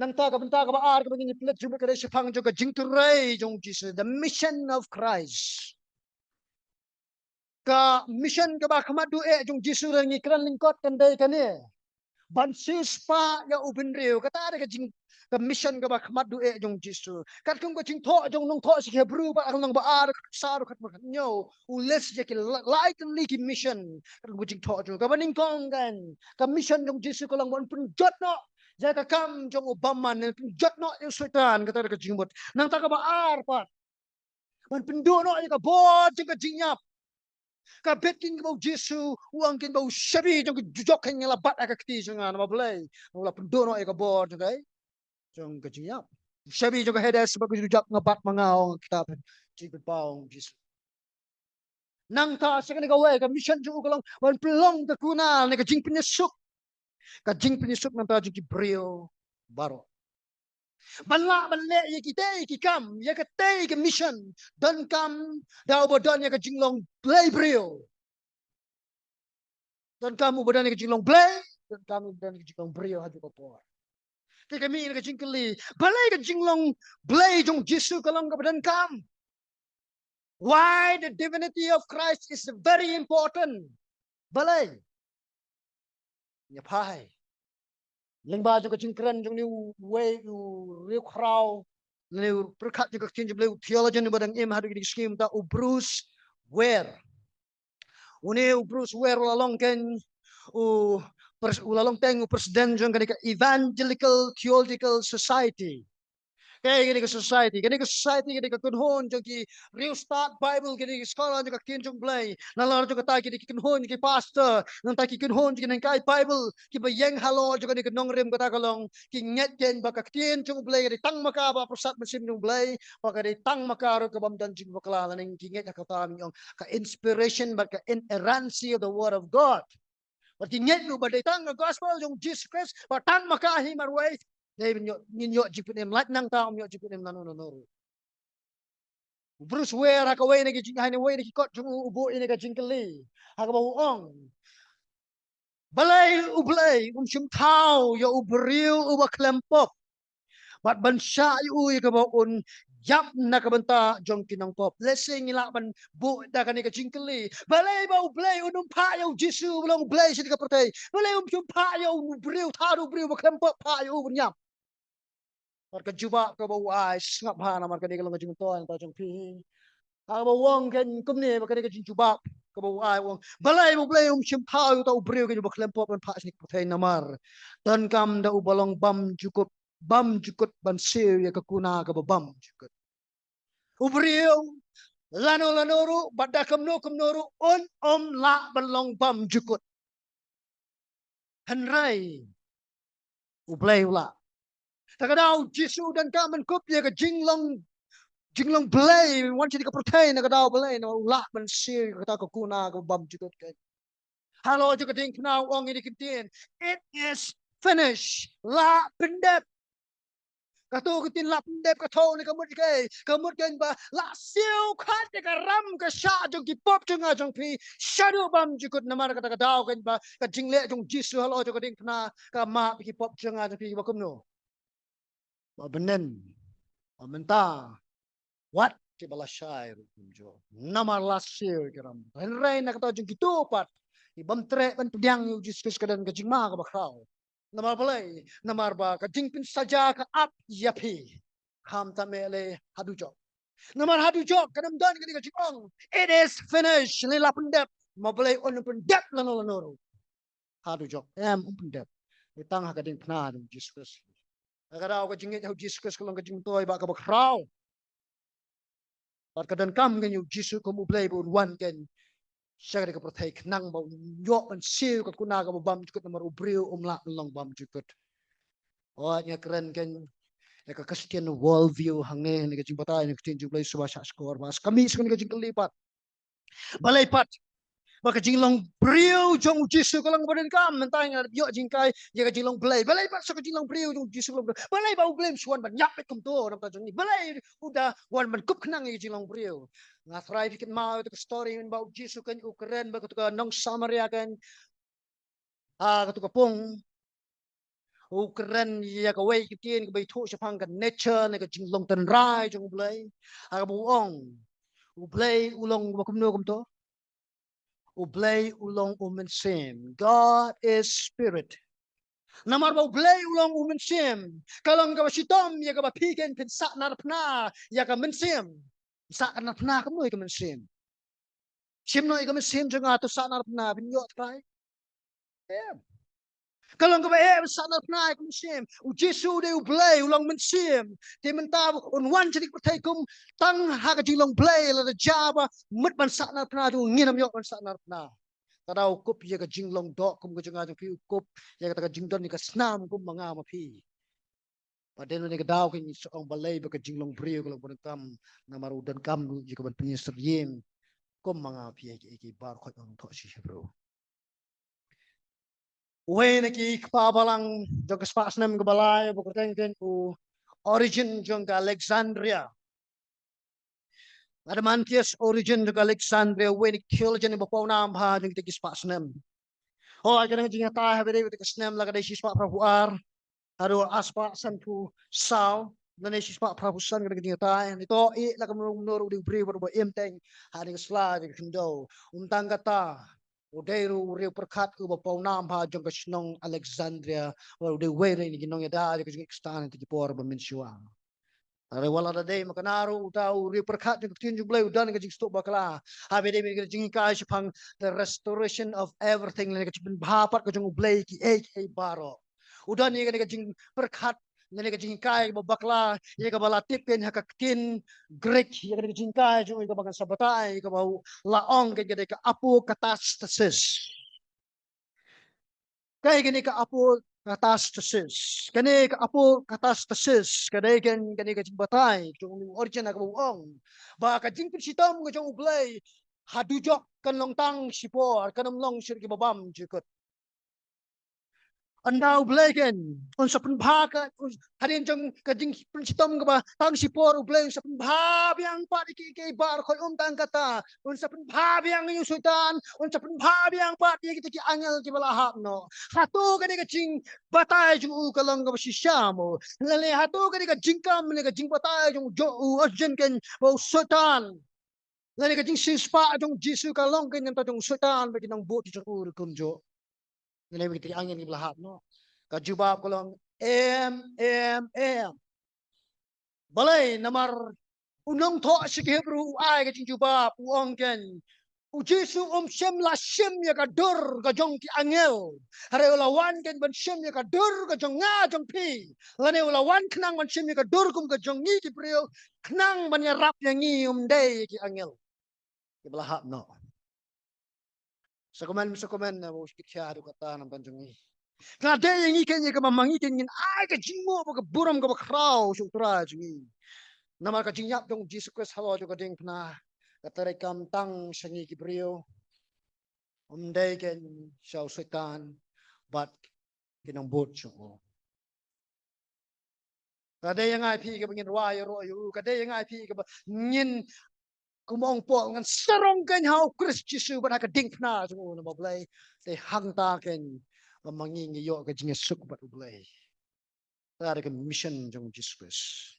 nang ta ka benta ka baar ka bangin plek jumpa ka sipang jo ka jingtrei jong Jesus, the mission of Christ. Ka mission ka ba kamadu jong Jesus ang ikran lingkot kanday kani. Bansis pa ya ubin riu kata ada ka jing ka mission ka ba kamadu jong Jesus. Kat kung ka jing to jong nong to si Hebrew ba ang nang baar ka saru kat nyo ules je ki lightly ki mission. Kat kung jing to jong ka baning kong kan ka mission jong Jesus ko lang pun jot no. Jaka kam jong Obama ne jot no yung sultan kata ka jingbot nang ta ka baar pa man pendu no ka bod jeng ka jingyap ka betking ka Jesu uang kin bau shabi jong jujok kan labat ka kti jong na mablay wala pendu no ka bod jong kai jong ka jingyap shabi jong ka hedes sebagai jujak ngabat mangau kita jing paung Jesu nang ta sa ka gawe ka mission jong ko lang man pelong ka kunal ne ka jing penyesuk ka jing penyesuk nang ta jing brio baro Banla banle ye kita ki kam ye ka te ki mission dan kam da obodan ye ka jinglong play brio dan kam obodan ye ka jinglong play dan kam obodan ye ka jinglong brio hadu ko por te kami ye ka jingkeli balai ka jinglong play jong Jesu kalang ka dan kam why the divinity of Christ is very important balai ya pai lengba jong ka jingkran jong ni way you crowd Leu perkat juga tinjau leu theology ni badang im hadu di skim ta Bruce Ware. Une Bruce Ware ulalong ken ulalong teng presiden jong kan Evangelical Theological Society. Kaya gini ke society gini ke kunhon jong ki real start Bible gini ke sekolah jong kin jong play. Nalar jong ta gini kunhon ki pastor nang ta ki kunhon gini kai Bible ki bayang halo jong gini ke nongrem kata kalong ki nget gen baka kin jong play gini tang maka ba pusat mesin jong play baka di tang maka ro ke bam dan jing bakala ning ki nget ka ta mi ka inspiration baka inerrancy of the word of God. Berarti nget nu badai tang gospel jong Jesus Christ ba tang maka hi marway Dai ninyo jipun em lat nang taom yo jipun em nanu nanu. Bruce Ware ha kawai ni kijing hani wai ni kikot jung ubo ini ka jingkeli. Ha ka ong. Balai ublai shum tau yo ubriu uba klempop. Bat bansa yu ka un yap na ka banta jong kinang pop. Let's say ngila ban bu da ka ni ka jingkeli. Balai ba ublai unum pa yo Jesu belong ublai sidi ka pertai. Balai shum pa yo ubriu taru ubriu ba klempop pa yo unyap. Marka juba ka bau ais ngap ha na marka ni kalong jing toan ta jong pi ha ba wong kan kum ni marka ni jing juba ka bau ai wong balai mo blai shim pau ta ubreu kan ba klempop ban pas ni putai namar dan kam da ubalong bam jukut ban sir ya ka kuna ka bam jukut ubreu lano badda kam noru on la balong bam jukut hanrai ublai ula Takadaw Jesu dan kaman kopya ka jinglong belay wan jadi ka protein nakadaw belay no la man sir ka kuna ka bam jukot ka halo juga ding now ong ini kintin it is finished la pendep kato kitin la pendep kato ni kamut kay ba la siu khat ka ram ka sha jong ki pop jong a jong pi shadow bam jukot namar ka takadaw kan ba ka jingle jong Jesu halo juga ding na ka ma ki pop jong a jong pi ba kumno Benen, menta, what kibala syair jo, nama lasir kiram. Henry nak tahu jeng gitu pat, ibam tre ban pedang yu Jesus kadan kajing ma ka bakraw. Nama balai, nama arba kajing pin saja ka ap yapi, ham tamele hadujok. Nama hadujok kadam dan kini kajing ong. It is finished. Lila pendep, mabalai on pendep lano. Hadujok, pendep. Itang hakading pna Jesus. Agaraw ka jingit how Jesus ko lang ka jing toy ba ka bakraw. At kadan kam ganyo Jesus ko mo play bu one kan. Siya ka protect nang ba yo an siu ka kuna ka bam jukot na marubriu umla lang bam jukot. O nya keren kan ya ka Christian world view hange ni ka jing patay ni ka jing play suba sa score mas kami sa ni ka jing kalipat. Balay pat maka jinglong brio jong Jesu kalang badan kam mentang yo jingkai ya ka jinglong balay pa sa ka jinglong brio jong Jesu kalang balay ba blame suan ban nyap kum to nam ta jong ni balay udah wan ban kup khnang ya jinglong brio nga thrai fikit mau itu story ba Jesu kan ukren ba ka nong Samaria kan ka pong Ukren ya ka wei kitien ka bai thu chapang ka nature ne ka jinglong tan rai jong blai aga bu ong ublay ulong bakum no kum to ublay ulong umen sim. God is spirit. Namar ba ublay ulong umen sim. Kalong ka sitom ya ka ba pigen pin sa nar pna ya ka men sim. Sa nar pna ka mo ka men sim. Sim no ka men sim jong ato sa nar pna bin yo try. Kalong ka ba sa nar pna ka men sim. U Jesu de ublay ulong men sim. Ti men ta un wan jadi patay kum tang ha ka jilong blay la jaba mut ban sa nar pna tu nginam yo ban sa nar pna. Taraw kup ya ka jinglong do kum ka janga pi kup ya ka jingdon ni ka snam kum mga mapi. Padeno ni ka daw kin ang balay ba ka jinglong brio ka lang kam na marudan kam ya ka ban pinisir yeng kum mga pi ki bar ko ang to si bro. Uwe na ki pabalang jong ka spas nam ka balay ba ko tengken ku origin jong ka Alexandria. Adamantius origin jong ka Alexandria uwe ni theology ni ba pa nam ha jong ki spas nam. Oh, I can jing ta have it with the snem like a ship prabu ar. Haro aspa san pu sao. Then she spot prabu san gonna get ta and it all eat like a no the brave or emptying having a slide and condo. Tangata. Udero real perkat uba pau nam pa jong ka snong Alexandria or the way in ginong yada because you stand to the poor but mensuang. Are wala da day makanaro utau ri perkat jeng tin jublay udan ka jing stop bakla habe de mi jing ka pang the restoration of everything le ka jing bhapat ka jing ublay ki ek baro udan ni ka jing perkat le ka jing kai bakla ye ka bala tipen ha ka tin greek ye ka jing kai jing ka bagan sabatai ka bau laong ka ka apo katastasis kay gani ka apo katastasis. Kani ka apo katastasis. Kani ka batay. Kung origin na kabuong. Baka jing pinsitam ka jong ublay. Hadujok kan long tang sipor. Kanam long sir kibabam jikot. Andaw blaken unsa penbhaka hadin jong kading pensitom ka ba tang sipor ublay unsa penbhabyang pa ki bar ko tang kata unsa penbhabyang yung sultan unsa penbhabyang pa di kita ki angel ki balahap no hatu kani ka jing batay jung kalong ka sisyamo lale hatu kani ka jingkam ni ka jing batay jung jo urgent ken bo sultan lale ka jing sispa jung jisu kalong ken jung sultan ba kinang buti jung ur kunjo Nilai kita angin di belahap no. Kajubab kolong M. Balay namar unong to si Hebrew ay kajing jubab uong ken. Ujisu shem la shem ya kadur kajong ki angel. Hare ulawan ken ban shem ya kadur kajong nga jong pi. Lane ulawan kenang ban shem ya kadur kum kajong ni ki priyo. Kenang ban ya rap ya ngi day ki angel. Di belahap no. Sa komen na mo sikit kata ng panjungi. Kada yang ikan yang kemamang ikan yang ay kajingo pa kaburam ka bakraw sutra jungi. Nama kajinyap dong Jesus Christ halo jo kading pna katare kamtang sangi kibrio. Umday ken siyaw setan but kinang bot siyo. Kada yang ay pi ka bangin royo kada yang ay pi ka ngin kumong po ngan sarong kan how Christ Jesus ba nakading na so na mablay te hangta ken mangingi yo ka jinga suk ba ublay. Tara ka mission jong Jesus Christ.